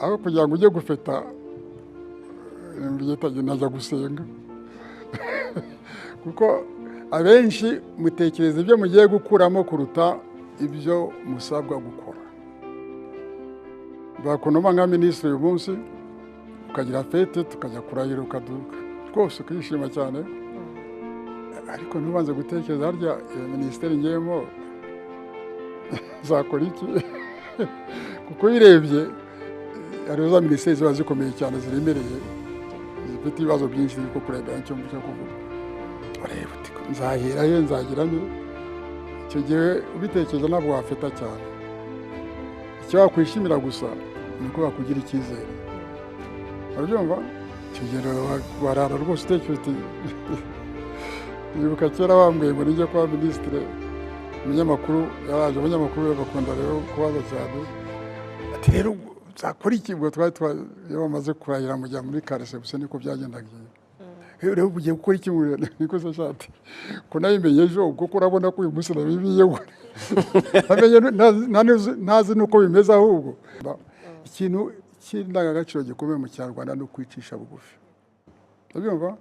aho kugira ngo ujye gufeta najya gusenga kuko abenshi mutekereza ibyo mugiye gukuramo kuruta ibyo musabwa gukora. Bakunoma nka minisitiri uyu munsi ukagira fete tukajya kurahira ukaduka rwose ukishima cyane, ariko ntubanze gutekereza harya minisiteri ngiyemo zakora iki kuko uyirebye hari za minisiteri ziba zikomeye cyane ziremereye zifite ibibazo byinshi ariko kurebera icyo mvuga kuvuga ureba uti nzahera he nzagira nte. Icyo gihe ubitekereza ntabwo wafeta cyane, icyo wakwishimira gusa ni uko wakugira icyizere. Urabyumva? Icyo gihe warara rwose utekereza uti nibuka kera wambwiye ngo nijye kuba minisitiri, umunyamakuru yaraje, abanyamakuru bakunda rero kubaza cyane ati rero zakora iki ngo twari iyo bamaze kurahira mujya muri karesebusiyo niko byagendaga. Rero ugiye gukora iki niko se shati ko nabimenye ejo kuko urabona ko uyu munsi nabibiyeho ntazi nuko bimeze ahubwo. Ikintu cy'indangagaciro gikomeye mu Kinyarwanda no kwicisha bugufi. Urabyumva?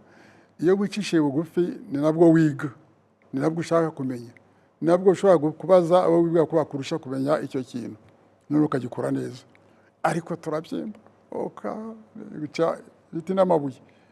Iyo wicishije bugufi ni nabwo wiga, ni nabwo ushaka kumenya, ni nabwo ushobora kubaza abo wiga ko bakurusha kumenya icyo kintu none ukagikora neza. Ariko turabyemba bica biti n'amabuye.